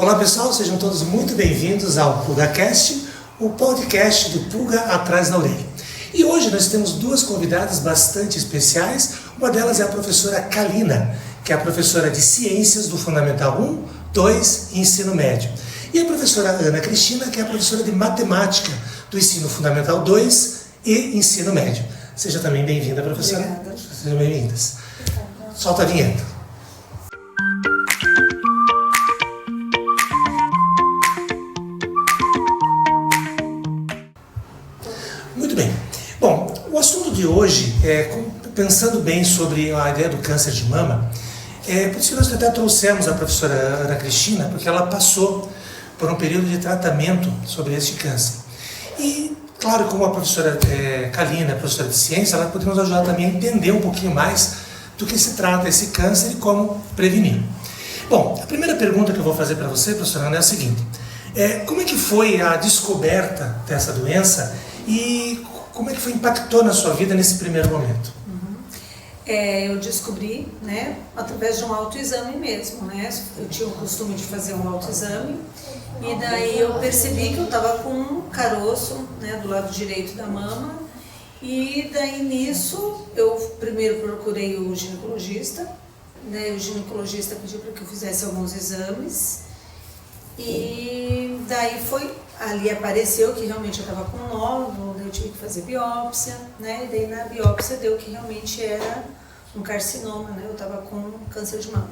Olá pessoal, sejam todos muito bem-vindos ao PulgaCast, o podcast do Pulga Atrás da Orelha. E hoje nós temos duas convidadas bastante especiais, uma delas é a professora Kalina, que é a professora de Ciências do Fundamental 1, 2 e Ensino Médio. E a professora Ana Cristina, que é a professora de Matemática do Ensino Fundamental 2 e Ensino Médio. Seja também bem-vinda, professora. Obrigada. Sejam bem-vindas. Solta a vinheta. Muito bem. Bom, o assunto de hoje, pensando bem sobre a ideia do câncer de mama, por isso que nós até trouxemos a professora Ana Cristina, porque ela passou por um período de tratamento sobre este câncer. E, claro, como a professora Kalina, professora de ciência, ela pode nos ajudar também a entender um pouquinho mais do que se trata esse câncer e como prevenir. Bom, a primeira pergunta que eu vou fazer para você, professora Ana, é a seguinte. Como é que foi a descoberta dessa doença e como é que impactou na sua vida nesse primeiro momento? Eu descobri, através de um autoexame mesmo, Eu tinha o costume de fazer um autoexame e daí eu percebi que eu estava com um caroço, do lado direito da mama e daí nisso eu primeiro procurei o ginecologista, o ginecologista pediu para que eu fizesse alguns exames e daí ali apareceu que realmente eu estava com um nódulo, eu tive que fazer biópsia, e daí na biópsia deu que realmente era um carcinoma, eu estava com câncer de mama.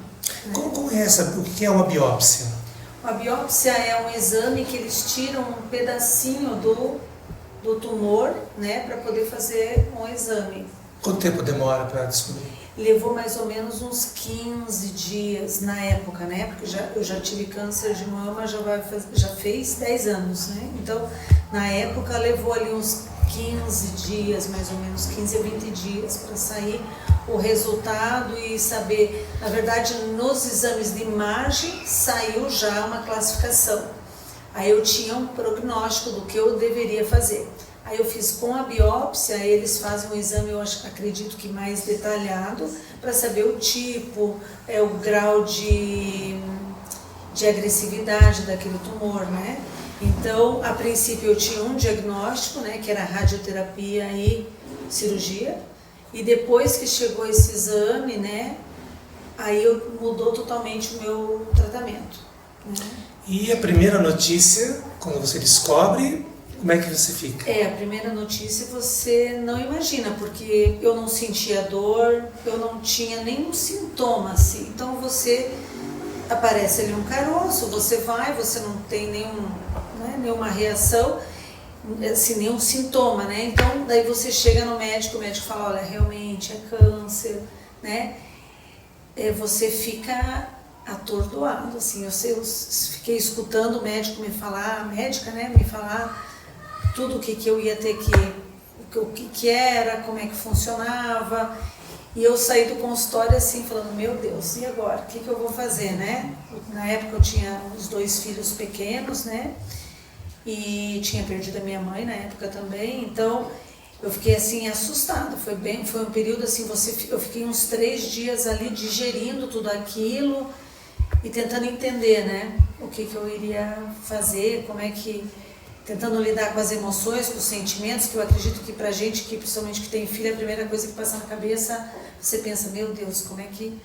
Como é o que é uma biópsia? A biópsia é um exame que eles tiram um pedacinho do tumor, para poder fazer um exame. Quanto tempo demora para descobrir? Levou mais ou menos uns 15 dias na época, porque eu já tive câncer de mama, já fez 10 anos, Então, na época, levou ali uns 15 dias, mais ou menos 15 a 20 dias para sair o resultado e saber. Na verdade, nos exames de imagem, saiu já uma classificação. Aí eu tinha um prognóstico do que eu deveria fazer. Aí eu fiz com a biópsia, eles fazem um exame, eu acredito que mais detalhado, para saber o tipo, o grau de agressividade daquele tumor, Então, a princípio eu tinha um diagnóstico, que era radioterapia e cirurgia, e depois que chegou esse exame, aí mudou totalmente o meu tratamento. E a primeira notícia, quando você descobre, como é que você fica? A primeira notícia você não imagina, porque eu não sentia dor, eu não tinha nenhum sintoma assim. Então aparece ali um caroço, você não tem nenhuma reação, assim, nenhum sintoma, Então daí você chega no médico, o médico fala, olha, realmente é câncer, Você fica atordoado, assim, eu fiquei escutando o médico me falar, a médica, me falar tudo o que eu ia ter o que era, como é que funcionava, e eu saí do consultório assim, falando, meu Deus, e agora? O que eu vou fazer, Na época eu tinha os 2 filhos pequenos, e tinha perdido a minha mãe na época também, então eu fiquei assim assustada, foi um período assim, eu fiquei uns 3 dias ali digerindo tudo aquilo e tentando entender, o que eu iria fazer, tentando lidar com as emoções, com os sentimentos, que eu acredito que pra gente, principalmente que tem filho, a primeira coisa que passa na cabeça, você pensa, meu Deus, como é que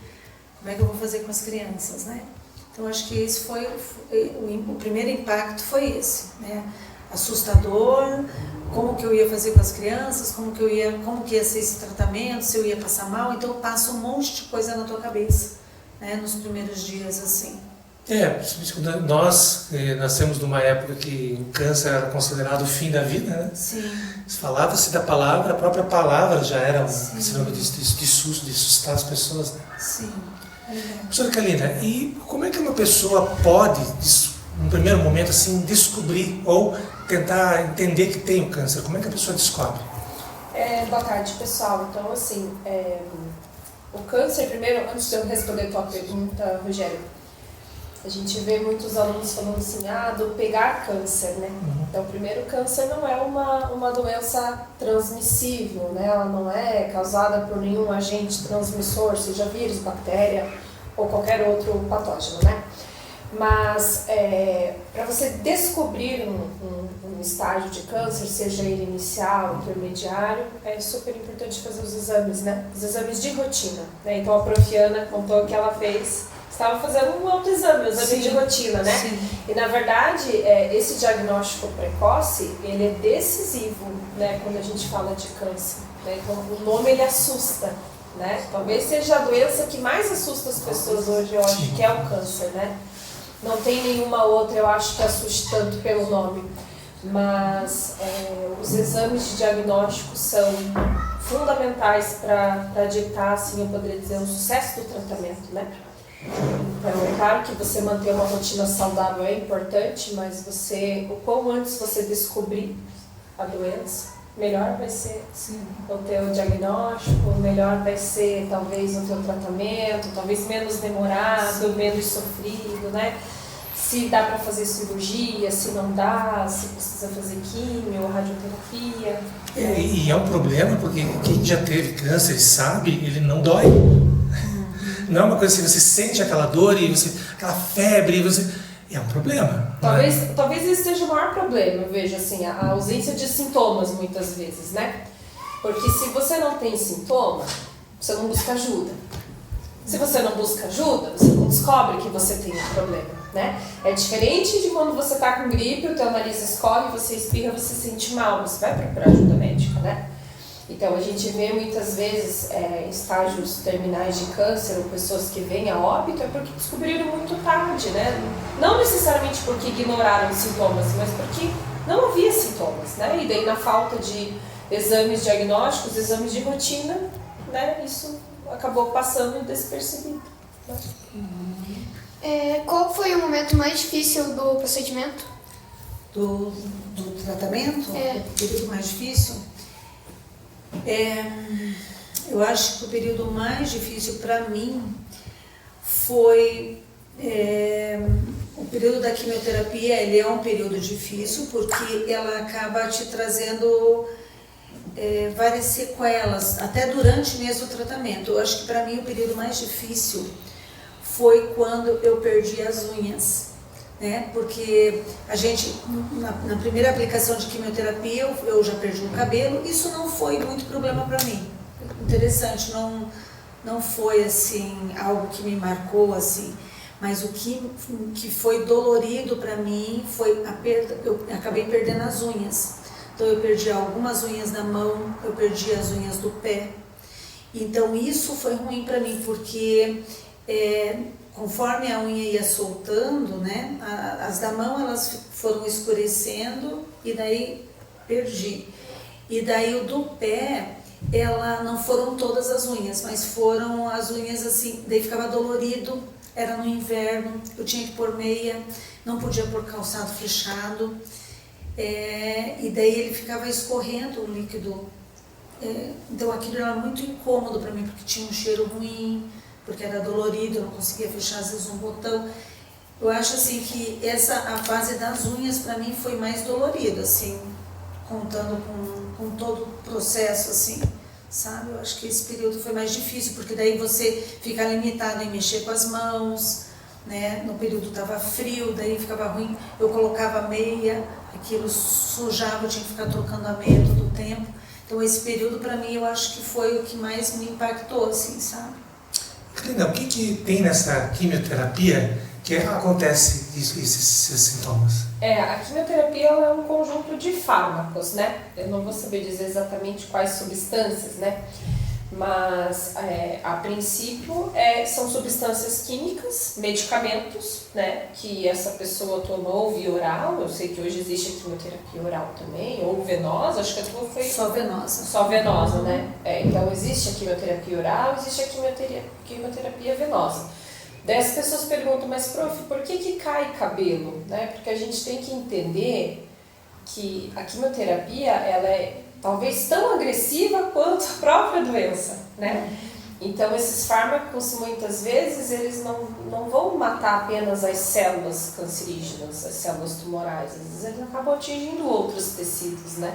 eu vou fazer com as crianças, Então acho que esse foi o primeiro impacto foi esse, assustador, como que eu ia fazer com as crianças, como que ia ser esse tratamento, se eu ia passar mal, então passa um monte de coisa na tua cabeça, nos primeiros dias assim. Nós nascemos numa época que o câncer era considerado o fim da vida, Sim. Falava-se da palavra, a própria palavra já era sinônimo de susto, de assustar as pessoas, Sim. Professora Kalina, e como é que uma pessoa pode, num primeiro momento, assim, descobrir ou tentar entender que tem o câncer? Como é que a pessoa descobre? Boa tarde, pessoal. Então, assim, o câncer, primeiro, antes de eu responder a tua pergunta, Rogério, a gente vê muitos alunos falando assim, do pegar câncer, Então, primeiro, o câncer não é uma doença transmissível, Ela não é causada por nenhum agente transmissor, seja vírus, bactéria ou qualquer outro patógeno, Mas para você descobrir um estágio de câncer, seja ele inicial, intermediário, é super importante fazer os exames, né? Os exames de rotina, né? Então a Profiana contou que ela estava fazendo um autoexame, um exame de rotina, né? Sim. E na verdade, esse diagnóstico precoce, ele é decisivo, né? Quando a gente fala de câncer, né? Então o nome ele assusta, né? Talvez seja a doença que mais assusta as pessoas hoje, eu acho, que é o câncer, né? Não tem nenhuma outra, eu acho, que assuste tanto pelo nome. Mas os exames de diagnóstico são fundamentais para ditar, assim, eu poderia dizer, o sucesso do tratamento, né? Então, é claro que você manter uma rotina saudável é importante, mas o quão antes você descobrir a doença, melhor vai ser o teu diagnóstico, melhor vai ser talvez o teu tratamento, talvez menos demorado, menos sofrido, né? Se dá para fazer cirurgia, se não dá, se precisa fazer químio, radioterapia. E é um problema porque quem já teve câncer sabe, ele não dói. Não é uma coisa assim, você sente aquela dor e aquela febre, é um problema. Talvez esse seja o maior problema, eu vejo assim, a ausência de sintomas muitas vezes, né? Porque se você não tem sintoma, você não busca ajuda. Se você não busca ajuda, você não descobre que você tem um problema, né? É diferente de quando você está com gripe, o teu nariz escorre, você espirra, você se sente mal, você vai procurar ajuda médica, né? Então a gente vê muitas vezes estágios terminais de câncer ou pessoas que vêm a óbito é porque descobriram muito tarde, né? Não necessariamente porque ignoraram os sintomas, mas porque não havia sintomas, né? E daí na falta de exames diagnósticos, exames de rotina, né? Isso acabou passando despercebido. Né? Qual foi o momento mais difícil do procedimento? Do tratamento? O período mais difícil? Eu acho que o período mais difícil para mim foi o período da quimioterapia. Ele é um período difícil porque ela acaba te trazendo várias sequelas, até durante mesmo o tratamento. Eu acho que para mim o período mais difícil foi quando eu perdi as unhas, né? Porque a gente, na primeira aplicação de quimioterapia, eu já perdi o cabelo. Isso não foi muito problema para mim. Interessante, não foi assim algo que me marcou assim. Mas o que foi dolorido para mim foi a perda. Eu acabei perdendo as unhas. Então eu perdi algumas unhas da mão, eu perdi as unhas do pé. Então isso foi ruim para mim, porque conforme a unha ia soltando, né, as da mão elas foram escurecendo e daí perdi. E daí o do pé, não foram todas as unhas, mas foram as unhas assim, daí ficava dolorido, era no inverno, eu tinha que pôr meia, não podia pôr calçado fechado. E daí ele ficava escorrendo o líquido, então aquilo era muito incômodo para mim, porque tinha um cheiro ruim, porque era dolorido, eu não conseguia fechar às vezes um botão. Eu acho assim que a fase das unhas para mim foi mais dolorida, assim, contando com todo o processo, assim, sabe? Eu acho que esse período foi mais difícil, porque daí você fica limitado em mexer com as mãos, né? No período estava frio, daí ficava ruim, eu colocava meia, aquilo sujava, eu tinha que ficar trocando a meia todo o tempo. Então esse período para mim eu acho que foi o que mais me impactou, assim, sabe? Carina, o que tem nessa quimioterapia que acontece esses sintomas? A quimioterapia ela é um conjunto de fármacos, né? Eu não vou saber dizer exatamente quais substâncias, né? Mas a princípio são substâncias químicas, medicamentos, né? Que essa pessoa toma ou via oral. Eu sei que hoje existe a quimioterapia oral também, ou venosa, acho que a tua foi... Só venosa. Só venosa, né? Então existe a quimioterapia oral, existe a quimioterapia venosa. Daí as pessoas perguntam, mas prof, por que cai cabelo? Né? Porque a gente tem que entender que a quimioterapia ela é talvez tão agressiva quanto a própria doença, né? Então esses fármacos muitas vezes eles não vão matar apenas as células cancerígenas, as células tumorais, às vezes eles acabam atingindo outros tecidos, né?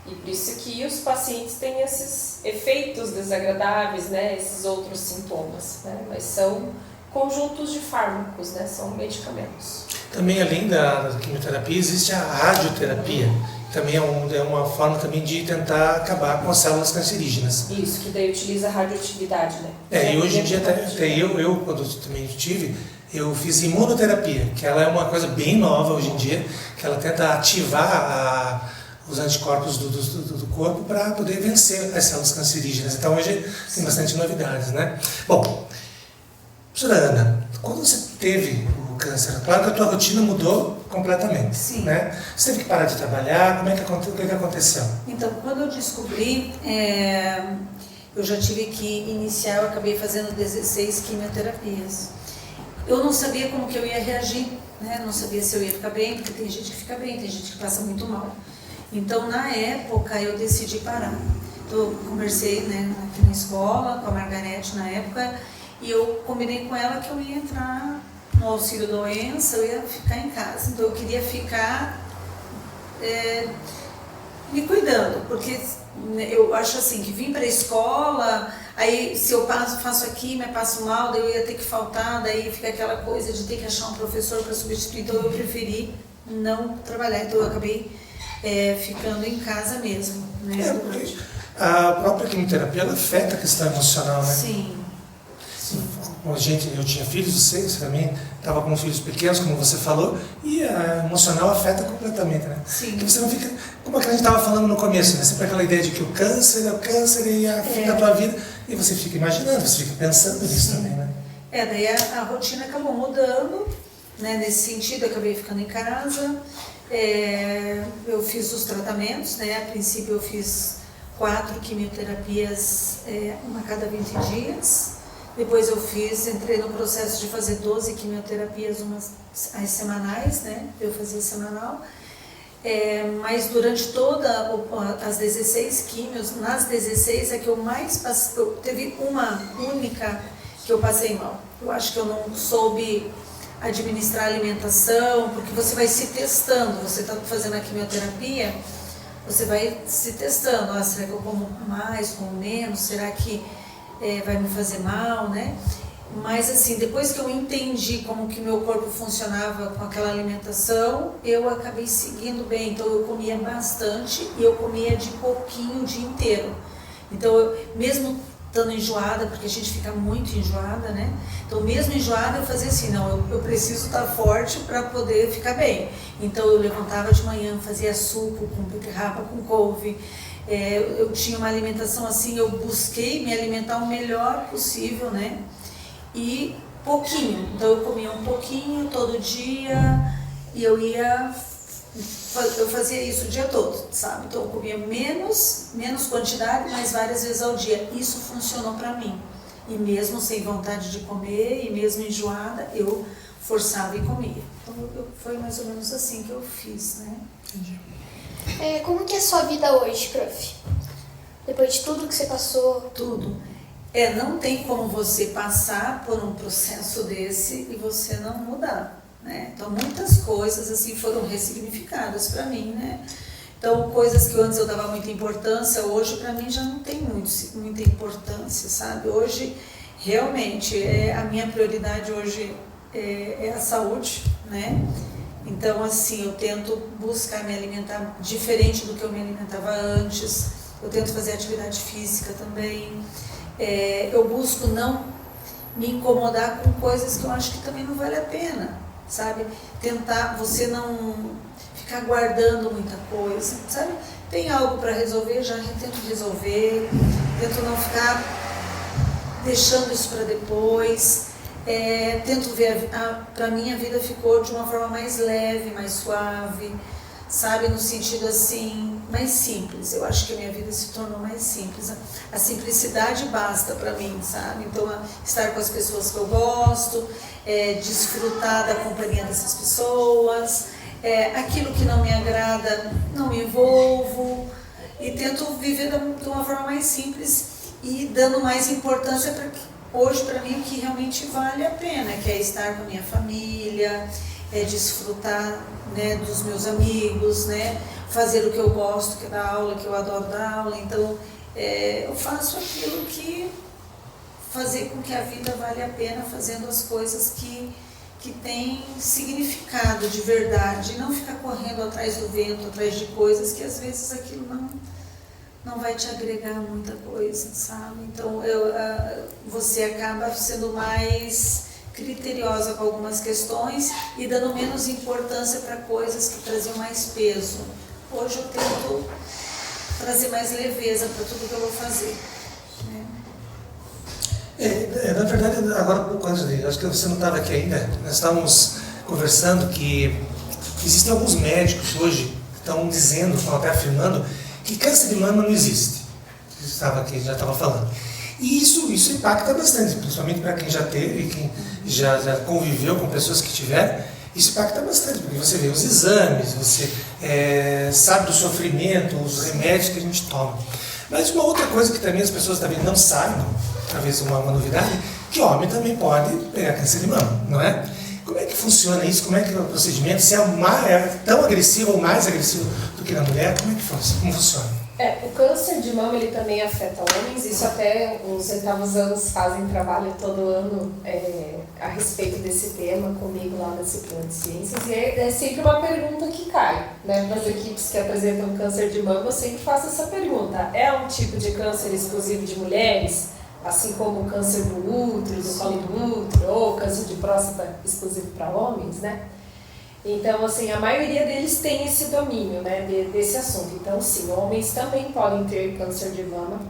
E por isso que os pacientes têm esses efeitos desagradáveis, né? Esses outros sintomas, né? Mas são conjuntos de fármacos, né? São medicamentos. Também, além da quimioterapia, existe a radioterapia. Também é uma forma também de tentar acabar com as células cancerígenas. Isso, que daí utiliza a radioatividade, né? E hoje em dia, até eu, quando também tive, eu fiz imunoterapia, que ela é uma coisa bem nova hoje em dia, que ela tenta ativar os anticorpos do corpo para poder vencer as células cancerígenas. Então hoje tem bastante novidades, né? Bom, professora Ana, quando você teve o câncer, claro que a tua rotina mudou completamente. Sim. Né? Você teve que parar de trabalhar, o que aconteceu? Então, quando eu descobri, eu já tive que iniciar, eu acabei fazendo 16 quimioterapias. Eu não sabia como que eu ia reagir, né? Não sabia se eu ia ficar bem, porque tem gente que fica bem, tem gente que passa muito mal. Então, na época, eu decidi parar. Então, eu conversei, né, aqui na escola com a Margarete na época, e eu combinei com ela que eu ia entrar no auxílio doença, eu ia ficar em casa. Então eu queria ficar me cuidando, porque eu acho assim, que vim para a escola, aí se eu faço aqui, me passo mal, daí eu ia ter que faltar, daí fica aquela coisa de ter que achar um professor para substituir, então eu preferi não trabalhar, então eu acabei ficando em casa mesmo. Né? Porque a própria quimioterapia, ela afeta a questão emocional, né? Sim. Eu tinha filhos, você também estava com filhos pequenos, como você falou, e a emocional afeta completamente, né? Sim. Porque você não fica, como a gente estava falando no começo, né? Sempre aquela ideia de que o câncer é o câncer e afeta a tua vida, e você fica imaginando, você fica pensando nisso também, né? Daí a rotina acabou mudando, né? Nesse sentido, eu acabei ficando em casa, eu fiz os tratamentos, né? A princípio eu fiz 4 quimioterapias, uma a cada 20 dias. Depois eu entrei no processo de fazer 12 quimioterapias, as semanais, né? Eu fazia semanal. Mas durante as 16 quimios, nas 16 é que eu mais passei, teve uma única que eu passei mal. Eu acho que eu não soube administrar a alimentação, porque você vai se testando, você está fazendo a quimioterapia, você vai se testando, será que eu como mais, como menos, será que vai me fazer mal, né? Mas assim, depois que eu entendi como que meu corpo funcionava com aquela alimentação, eu acabei seguindo bem. Então eu comia bastante e eu comia de pouquinho o dia inteiro. Então mesmo estando enjoada, porque a gente fica muito enjoada, né? Então mesmo enjoada eu fazia assim, não, eu preciso estar forte para poder ficar bem. Então eu levantava de manhã, fazia suco com beterraba, com couve. Eu tinha uma alimentação assim, eu busquei me alimentar o melhor possível, né? E pouquinho, então eu comia um pouquinho todo dia e eu fazia isso o dia todo, sabe? Então eu comia menos quantidade, mas várias vezes ao dia. Isso funcionou para mim. E mesmo sem vontade de comer e mesmo enjoada, eu forçava e comia. Então foi mais ou menos assim que eu fiz, né? Entendi. Como que é a sua vida hoje, prof? Depois de tudo que você passou? Tudo. Não tem como você passar por um processo desse e você não mudar, né? Então muitas coisas assim foram ressignificadas para mim, né? Então coisas que antes eu dava muita importância, hoje para mim já não tem muita importância, sabe? Hoje realmente a minha prioridade hoje é a saúde, né? Então, assim, eu tento buscar me alimentar diferente do que eu me alimentava antes. Eu tento fazer atividade física também. Eu busco não me incomodar com coisas que eu acho que também não vale a pena, sabe? Tentar você não ficar guardando muita coisa, sabe? Tem algo para resolver, já tento resolver. Tento não ficar deixando isso para depois. Tento ver, para mim a vida ficou de uma forma mais leve, mais suave, sabe, no sentido assim, mais simples. Eu acho que a minha vida se tornou mais simples. A simplicidade basta para mim, sabe? Então, estar com as pessoas que eu gosto, desfrutar da companhia dessas pessoas, aquilo que não me agrada, não me envolvo, e tento viver de uma forma mais simples e dando mais importância para que hoje, para mim, o que realmente vale a pena, que é estar com a minha família, desfrutar, né, dos meus amigos, né, fazer o que eu gosto, que é dar aula, que eu adoro dar aula. Então, eu faço aquilo que fazer com que a vida vale a pena fazendo as coisas que têm significado de verdade, e não ficar correndo atrás do vento, atrás de coisas que às vezes aquilo não vai te agregar muita coisa, sabe? Então você acaba sendo mais criteriosa com algumas questões e dando menos importância para coisas que traziam mais peso. Hoje eu tento trazer mais leveza para tudo que eu vou fazer. Na verdade, agora um pouco antes acho que você não estava aqui ainda, nós estávamos conversando que existem alguns médicos hoje que estão dizendo, estão até afirmando, que câncer de mama não existe. Você estava aqui, já estava falando. E isso impacta bastante, principalmente para quem já teve, quem já conviveu com pessoas que tiveram, isso impacta bastante, porque você vê os exames, você sabe do sofrimento, os remédios que a gente toma. Mas uma outra coisa que também as pessoas também não sabem, talvez uma novidade, que homem também pode pegar câncer de mama, não é? Como é que funciona isso? Como é que é o procedimento? Se é tão agressivo ou mais agressivo do que na mulher, como funciona? O câncer de mama ele também afeta homens, isso até os oitavos anos fazem trabalho todo ano a respeito desse tema comigo lá na disciplina de ciências, e é sempre uma pergunta que cai, né? Nas equipes que apresentam câncer de mama, eu sempre faço essa pergunta: é um tipo de câncer exclusivo de mulheres, assim como o câncer do útero, do colo do útero, ou câncer de próstata exclusivo para homens, né? Então, assim, a maioria deles tem esse domínio, né, desse assunto. Então, sim, homens também podem ter câncer de mama.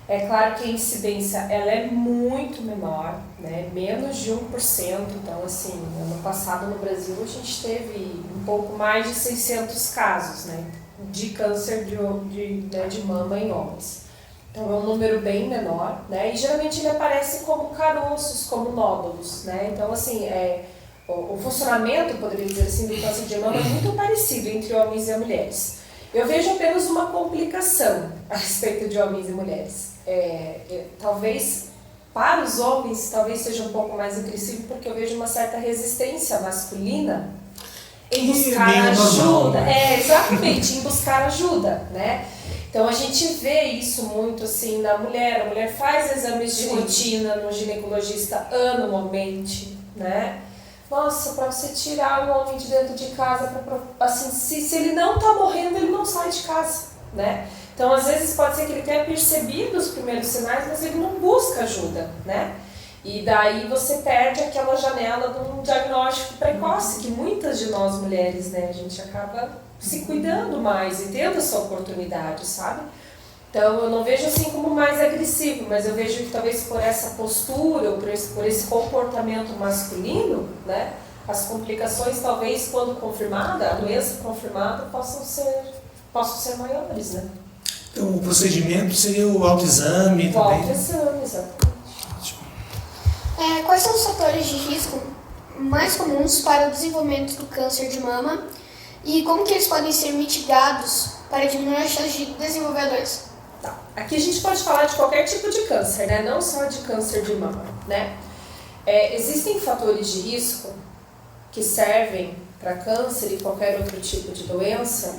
É claro que a incidência ela é muito menor, né, menos de 1%. Então, assim, ano passado no Brasil a gente teve um pouco mais de 600 casos, né, de câncer de mama em homens. Então, é um número bem menor, né, e geralmente ele aparece como caroços, como nódulos, né. Então, assim, o funcionamento, poderia dizer assim, do câncer de mama é muito parecido entre homens e mulheres. Eu vejo apenas uma complicação a respeito de homens e mulheres. Talvez, para os homens, talvez seja um pouco mais agressivo, porque eu vejo uma certa resistência masculina em buscar ajuda. Exatamente, em buscar ajuda, né? Então a gente vê isso muito assim na mulher. A mulher faz exames de rotina no ginecologista anualmente, né? Nossa, para você tirar o homem de dentro de casa, assim, se ele não está morrendo, ele não sai de casa, né? Então, às vezes, pode ser que ele tenha percebido os primeiros sinais, mas ele não busca ajuda, né? E daí você perde aquela janela de um diagnóstico precoce, que muitas de nós mulheres, né, a gente acaba se cuidando mais e tendo essa oportunidade, sabe? Então, eu não vejo assim como mais agressivo, mas eu vejo que talvez por essa postura, ou por esse comportamento masculino, né, as complicações talvez quando confirmada, a doença confirmada, possam ser maiores, né? Então, o procedimento seria o autoexame também? O autoexame, exatamente. Quais são os fatores de risco mais comuns para o desenvolvimento do câncer de mama e como que eles podem ser mitigados para diminuir a chance de desenvolver a doença? Tá. Aqui a gente pode falar de qualquer tipo de câncer, né? Não só de câncer de mama, né? Existem fatores de risco que servem para câncer e qualquer outro tipo de doença,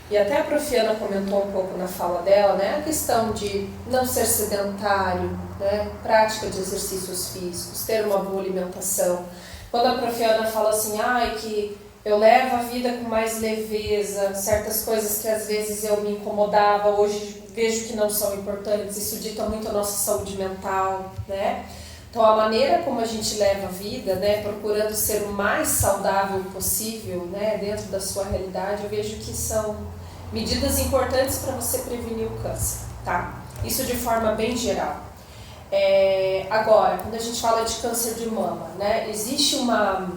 e até a Profiana comentou um pouco na fala dela, né? A questão de não ser sedentário, né? Prática de exercícios físicos, ter uma boa alimentação. Quando a Profiana fala assim, que eu levo a vida com mais leveza, certas coisas que às vezes eu me incomodava, hoje vejo que não são importantes, isso dita muito a nossa saúde mental, né? Então, a maneira como a gente leva a vida, né, procurando ser o mais saudável possível, né, dentro da sua realidade, eu vejo que são medidas importantes para você prevenir o câncer, tá? Isso de forma bem geral. Agora, quando a gente fala de câncer de mama, né, existe uma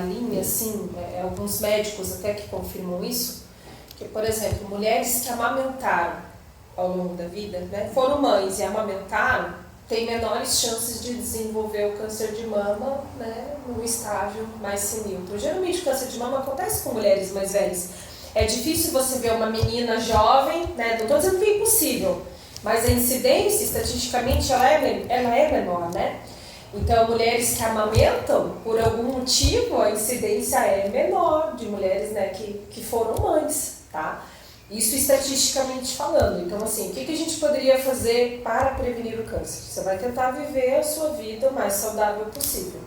linha, assim, alguns médicos até que confirmam isso, que, por exemplo, mulheres que amamentaram ao longo da vida, né, foram mães e amamentaram, têm menores chances de desenvolver o câncer de mama, né, no estágio mais senil. Então, geralmente o câncer de mama acontece com mulheres mais velhas. É difícil você ver uma menina jovem, né, não estou dizendo que é impossível, mas a incidência, estatisticamente, ela é menor, né? Então, mulheres que amamentam, por algum motivo, a incidência é menor de mulheres, né, que foram mães, tá? Isso estatisticamente falando. Então, assim, o que a gente poderia fazer para prevenir o câncer? Você vai tentar viver a sua vida o mais saudável possível,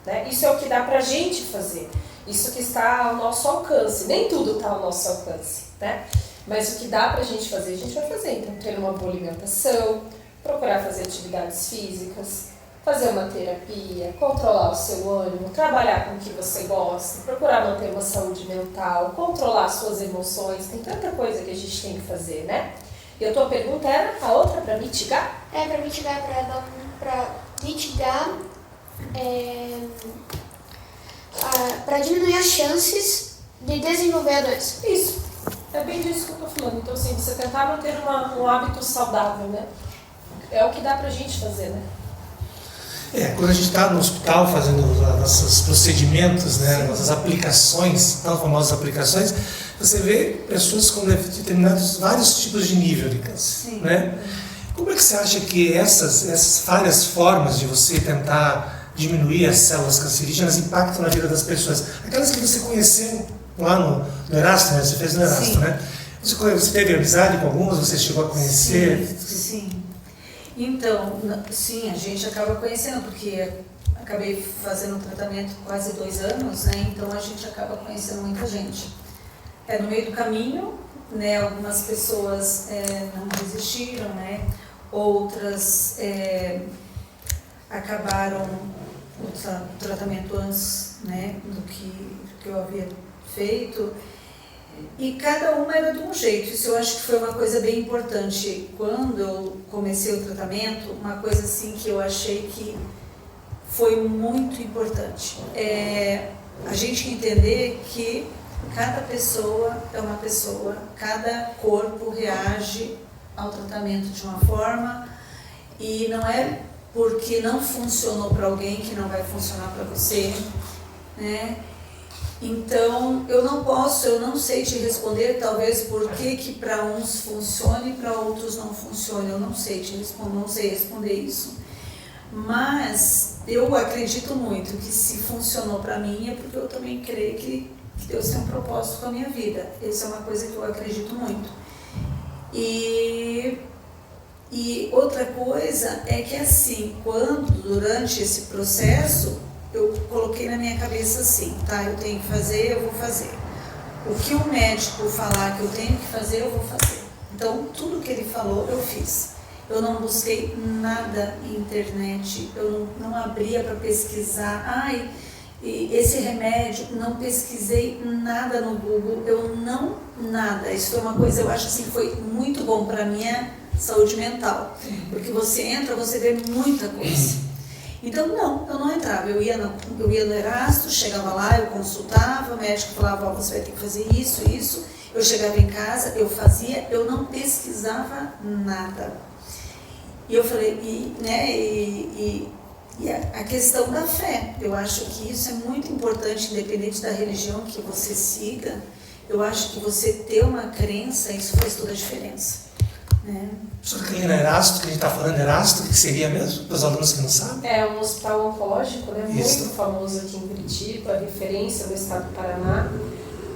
né? Isso é o que dá pra gente fazer. Isso que está ao nosso alcance. Nem tudo está ao nosso alcance, né? Mas o que dá pra gente fazer, a gente vai fazer. Então, ter uma boa alimentação, procurar fazer atividades físicas, fazer uma terapia, controlar o seu ânimo, trabalhar com o que você gosta, procurar manter uma saúde mental, controlar suas emoções. Tem tanta coisa que a gente tem que fazer, né? E a tua pergunta era a outra para mitigar? Para mitigar, para diminuir as chances de desenvolver a doença. Isso. É bem disso que eu tô falando. Então, assim, você tentar manter um hábito saudável, né? É o que dá pra gente fazer, né? Quando a gente está no hospital fazendo os nossos procedimentos, né, nossas aplicações, tão famosas aplicações, você vê pessoas com determinados vários tipos de nível de câncer, né? Como é que você acha que essas várias formas de você tentar diminuir as células cancerígenas impactam na vida das pessoas? Aquelas que você conheceu lá no Erasto, né? Você fez no Erasto, né? Você teve amizade com algumas? Você chegou a conhecer? Sim. Então, sim, a gente acaba conhecendo, porque acabei fazendo um tratamento quase 2 anos, né? Então a gente acaba conhecendo muita gente. No meio do caminho, né? Algumas pessoas não resistiram, né? Outras acabaram o tratamento antes, né? do que eu havia feito. E cada uma era de um jeito. Isso eu acho que foi uma coisa bem importante. Quando eu comecei o tratamento, uma coisa assim que eu achei que foi muito importante. A gente entender que cada pessoa é uma pessoa, cada corpo reage ao tratamento de uma forma, e não é porque não funcionou para alguém que não vai funcionar para você, né? Então, eu não sei te responder, talvez, por que para uns funcione e para outros não funcione. Eu não sei te responder, não sei responder isso. Mas eu acredito muito que se funcionou para mim é porque eu também creio que Deus tem um propósito com a minha vida. Essa é uma coisa que eu acredito muito. E outra coisa é que, assim, durante esse processo, eu coloquei na minha cabeça assim, tá, eu tenho que fazer, eu vou fazer. O que o médico falar que eu tenho que fazer, eu vou fazer. Então, tudo que ele falou, eu fiz. Eu não busquei nada na internet, eu não abria para pesquisar, e esse remédio, não pesquisei nada no Google, nada. Isso foi uma coisa, eu acho assim, foi muito bom para a minha saúde mental, porque você entra, você vê muita coisa. Então, eu não entrava, eu ia no Erasto, chegava lá, eu consultava, o médico falava, você vai ter que fazer isso, eu chegava em casa, eu fazia, eu não pesquisava nada. E eu falei, e a questão da fé, eu acho que isso é muito importante, independente da religião que você siga, eu acho que você ter uma crença, isso faz toda a diferença. Professora Carolina, Erasto, que a gente está falando, Erasto, o que seria mesmo, para os alunos que não sabem? É um hospital oncológico, né? Isso. Muito famoso aqui em Curitiba, referência do estado do Paraná.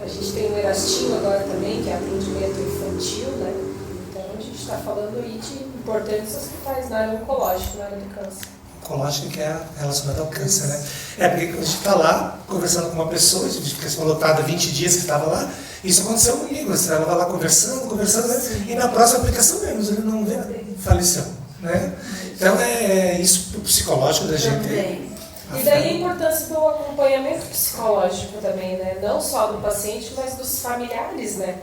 A gente tem o Erastinho agora também, que é atendimento infantil, né? Então a gente está falando aí de importantes hospitais na área oncológica, na área do câncer. Oncológica, que é relacionada ao câncer, né? Porque quando a gente está lá, conversando com uma pessoa, a gente fica lotada 20 dias que estava lá, isso aconteceu comigo, você estava lá conversando, né? E na próxima aplicação menos, ele não faleceu, né? Então é isso pro psicológico da gente. Também. E daí a importância do acompanhamento psicológico também, né? Não só do paciente, mas dos familiares, né?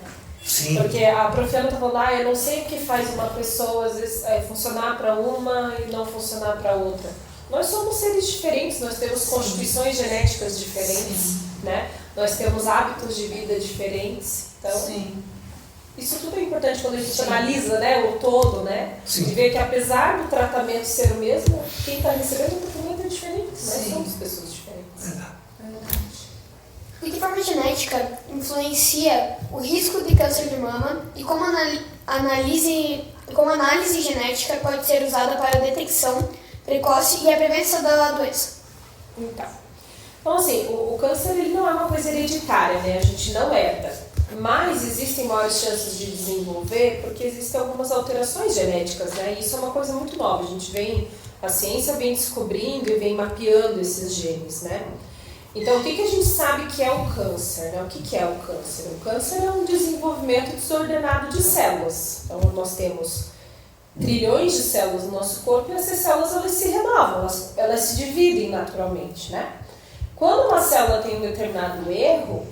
Sim. Porque a Profiana está falando, eu não sei o que faz uma pessoa, às vezes, funcionar para uma e não funcionar para outra. Nós somos seres diferentes, nós temos constituições genéticas diferentes, né? Nós temos hábitos de vida diferentes. Então, isso tudo é importante quando a gente analisa, né, o todo, né? Sim. De ver que apesar do tratamento ser o mesmo, quem está recebendo o tratamento é diferente. Nós somos pessoas diferentes. Verdade. De que forma a genética influencia o risco de câncer de mama e como a análise genética pode ser usada para a detecção precoce e a prevenção da doença? Então assim, o câncer ele não é uma coisa hereditária, né? A gente não herda. mas existem maiores chances de desenvolver porque existem algumas alterações genéticas, né? E isso é uma coisa muito nova. A ciência vem descobrindo e vem mapeando esses genes, né? Então, o que a gente sabe que é o câncer, né? O que é o câncer? O câncer é um desenvolvimento desordenado de células. Então, nós temos trilhões de células no nosso corpo e essas células elas se renovam, elas se dividem naturalmente, né? Quando uma célula tem um determinado erro,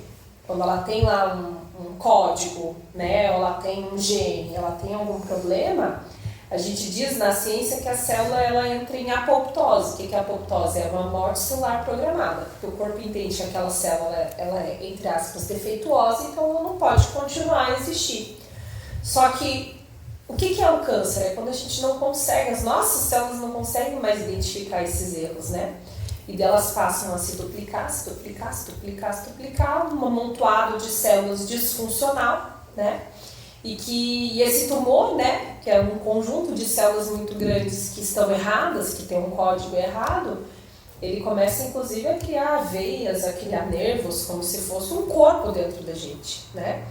quando ela tem lá um código, né, ou ela tem um gene, ela tem algum problema, a gente diz na ciência que a célula ela entra em apoptose. O que é apoptose? É uma morte celular programada, porque o corpo entende que aquela célula ela é, entre aspas, defeituosa, então ela não pode continuar a existir. Só que o que é o câncer? É quando a gente não consegue, as nossas células não conseguem mais identificar esses erros, né? E delas passam a se duplicar, um amontoado de células disfuncional, né? E esse tumor, né, que é um conjunto de células muito grandes que estão erradas, que tem um código errado, ele começa inclusive a criar veias, a criar nervos, como se fosse um corpo dentro da gente, né?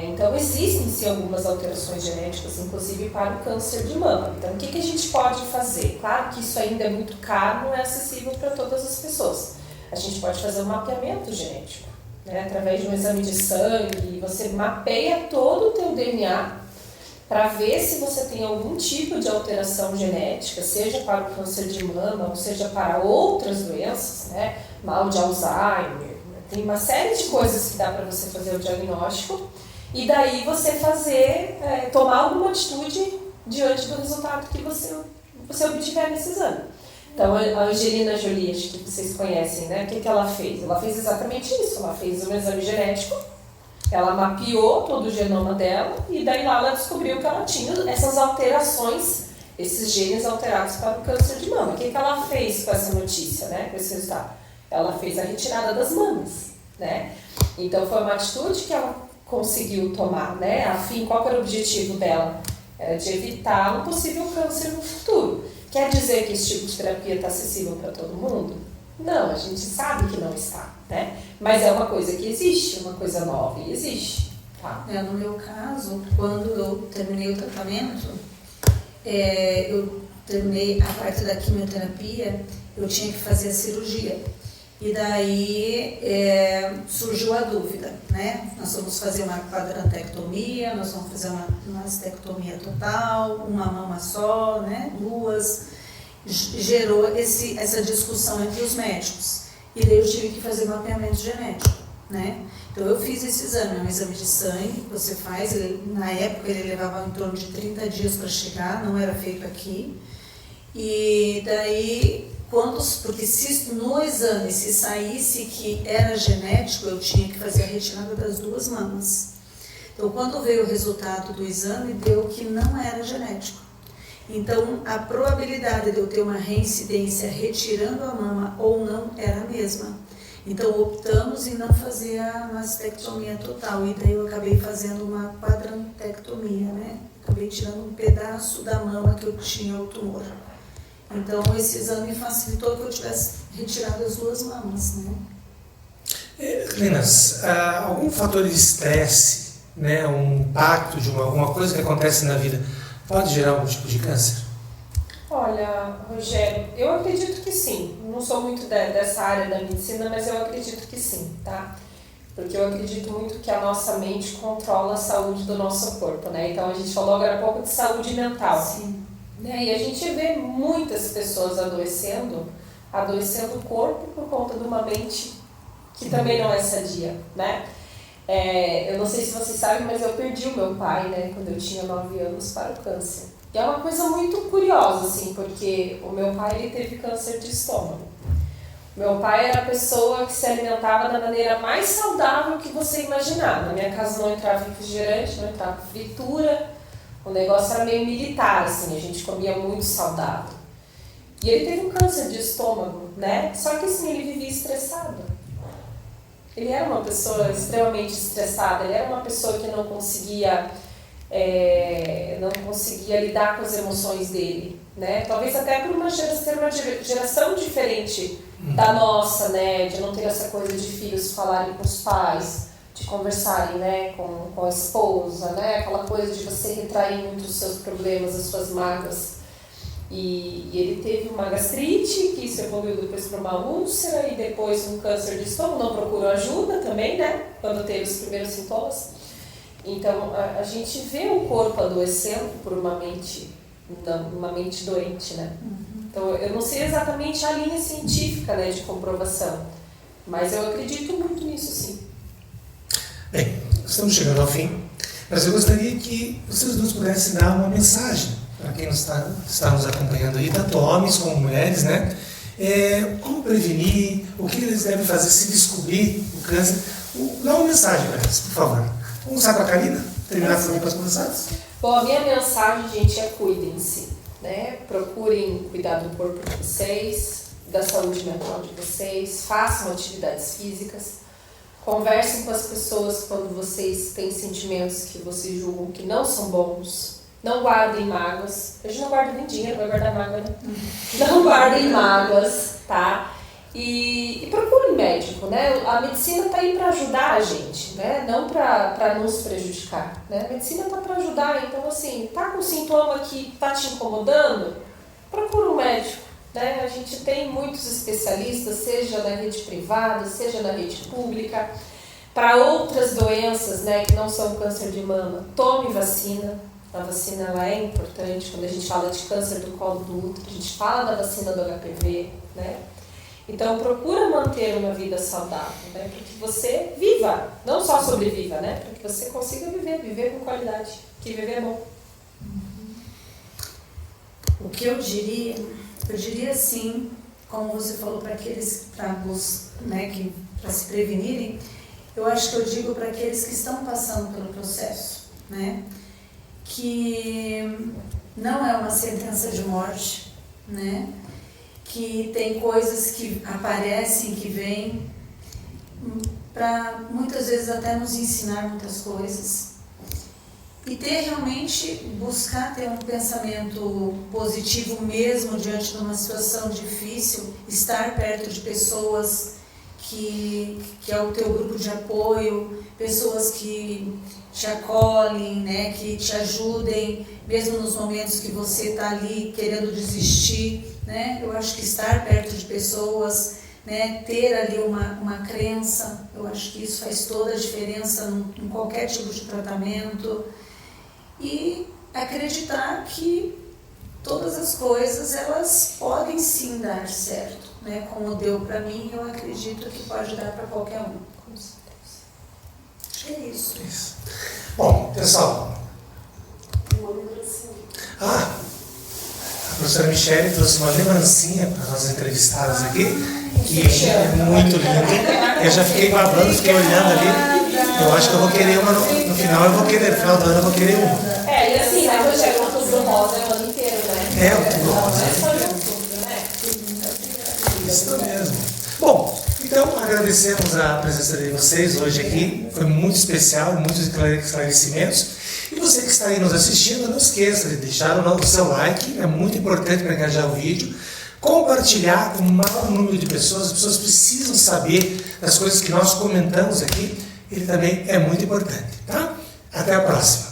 Então existem sim algumas alterações genéticas, inclusive para o câncer de mama. Então o que a gente pode fazer? Claro que isso ainda é muito caro, não é acessível para todas as pessoas. A gente pode fazer um mapeamento genético, né? Através de um exame de sangue, você mapeia todo o teu DNA para ver se você tem algum tipo de alteração genética, seja para o câncer de mama ou seja para outras doenças, né? Mal de Alzheimer. Tem uma série de coisas que dá para você fazer o diagnóstico e daí você tomar alguma atitude diante do resultado que você obtiver nesse exame. Então, a Angelina Jolie, acho que vocês conhecem, né? O que ela fez? Ela fez exatamente isso. Ela fez um exame genético, ela mapeou todo o genoma dela e daí lá ela descobriu que ela tinha essas alterações, esses genes alterados para o câncer de mama. O que ela fez com essa notícia, né? Com esse resultado? Ela fez a retirada das mamas, né? Então foi uma atitude que ela conseguiu tomar, né? Afim, qual era o objetivo dela? Era de evitar um possível câncer no futuro. Quer dizer que esse tipo de terapia está acessível para todo mundo? Não, a gente sabe que não está, né? Mas é uma coisa que existe, uma coisa nova e existe. Tá? No meu caso, quando eu terminei o tratamento, eu terminei a parte da quimioterapia, eu tinha que fazer a cirurgia. E daí surgiu a dúvida, né? Nós vamos fazer uma quadrantectomia, nós vamos fazer uma mastectomia total, uma mama só, né? Duas. Gerou essa discussão entre os médicos. E daí eu tive que fazer mapeamento genético, né? Então eu fiz esse exame, é um exame de sangue que você faz, na época ele levava em torno de 30 dias para chegar, não era feito aqui. E daí... porque se no exame se saísse que era genético, eu tinha que fazer a retirada das duas mamas. Então, quando veio o resultado do exame, deu que não era genético. Então, a probabilidade de eu ter uma reincidência retirando a mama ou não era a mesma. Então, optamos em não fazer a mastectomia total. E daí eu acabei fazendo uma quadrantectomia, né? Acabei tirando um pedaço da mama que eu tinha o tumor. Então, esse exame facilitou que eu tivesse retirado as duas mamas, né? Meninas, algum fator de estresse, né, um impacto de alguma coisa que acontece na vida, pode gerar algum tipo de câncer? Olha, Rogério, eu acredito que sim. Não sou muito dessa área da medicina, mas eu acredito que sim, tá? Porque eu acredito muito que a nossa mente controla a saúde do nosso corpo, né? Então, a gente falou agora há pouco de saúde mental. Sim. E a gente vê muitas pessoas adoecendo o corpo por conta de uma mente que também não é sadia, né? Eu não sei se vocês sabem, mas eu perdi o meu pai, né, quando eu tinha 9 anos para o câncer. E é uma coisa muito curiosa, assim, porque o meu pai ele teve câncer de estômago. Meu pai era a pessoa que se alimentava da maneira mais saudável que você imaginar. Na minha casa não entrava refrigerante, não entrava fritura. O negócio era meio militar, assim, a gente comia muito saudável. E ele teve um câncer de estômago, né? Só que assim, ele vivia estressado. Ele era uma pessoa extremamente estressada, ele era uma pessoa que não conseguia lidar com as emoções dele, né? Talvez até por ter uma geração diferente da nossa, né? De não ter essa coisa de filhos falarem com os pais, de conversarem, né, com a esposa, né, aquela coisa de você retrair muito os seus problemas, as suas mágoas. E ele teve uma gastrite, que isso evoluiu depois para uma úlcera e depois um câncer de estômago, não procurou ajuda também, né, quando teve os primeiros sintomas. Então, a gente vê o corpo adoecendo por uma mente doente, né. Então, eu não sei exatamente a linha científica, né, de comprovação, mas eu acredito muito nisso, sim. Bem, estamos chegando ao fim, mas eu gostaria que vocês dois pudessem dar uma mensagem para quem está nos acompanhando aí, tanto homens como mulheres, né? Como prevenir, o que eles devem fazer se descobrir o câncer. Dá uma mensagem para eles, por favor. Vamos começar com a Karina, terminar com as conversadas. Bom, a minha mensagem, gente, é cuidem-se, né? Procurem cuidar do corpo de vocês, da saúde mental de vocês, façam atividades físicas, conversem com as pessoas quando vocês têm sentimentos que vocês julgam que não são bons. Não guardem mágoas. A gente não guarda nem dinheiro, vai guardar mágoa, né? Não guardem mágoas, tá? E procurem médico, né? A medicina está aí para ajudar a gente, né? Não para nos prejudicar, né? A medicina está para ajudar, então assim, tá com um sintoma que tá te incomodando, procura um médico, né? A gente tem muitos especialistas, seja na rede privada, seja na rede pública. Para outras doenças, né, que não são câncer de mama, tome vacina. A vacina ela é importante. Quando a gente fala de câncer do colo do útero, a gente fala da vacina do HPV, né? Então, procura manter uma vida saudável, né? Para que você viva, não só sobreviva, né? Para que você consiga viver com qualidade, que viver é bom. O que eu diria assim, como você falou, para aqueles, né, para se prevenirem, eu acho que eu digo para aqueles que estão passando pelo processo, né? Que não é uma sentença de morte, né? Que tem coisas que aparecem, que vêm para muitas vezes até nos ensinar muitas coisas. E buscar ter um pensamento positivo mesmo diante de uma situação difícil, estar perto de pessoas que é o teu grupo de apoio, pessoas que te acolhem, né, que te ajudem, mesmo nos momentos que você está ali querendo desistir, né? Eu acho que estar perto de pessoas, né, ter ali uma crença, eu acho que isso faz toda a diferença em qualquer tipo de tratamento. E acreditar que todas as coisas, elas podem sim dar certo, né? Como deu para mim, eu acredito que pode dar para qualquer um. Com certeza. Acho que é isso. Bom, pessoal. A professora Michele trouxe uma lembrancinha para nós entrevistadas aqui, que é muito lindo. Eu já fiquei babando, fiquei olhando ali. Eu acho que eu vou querer uma no final, no final do ano eu vou querer uma. E assim, né, Rogério, o Outubro Rosa é o ano inteiro, né? O Outubro Rosa. É só de outubro, né? Isso mesmo. Bom, então agradecemos a presença de vocês hoje aqui. Foi muito especial, muitos esclarecimentos. E você que está aí nos assistindo, não esqueça de deixar o seu like, é muito importante para engajar o vídeo. Compartilhar com o maior número de pessoas, as pessoas precisam saber das coisas que nós comentamos aqui, ele também é muito importante, tá? Até a próxima!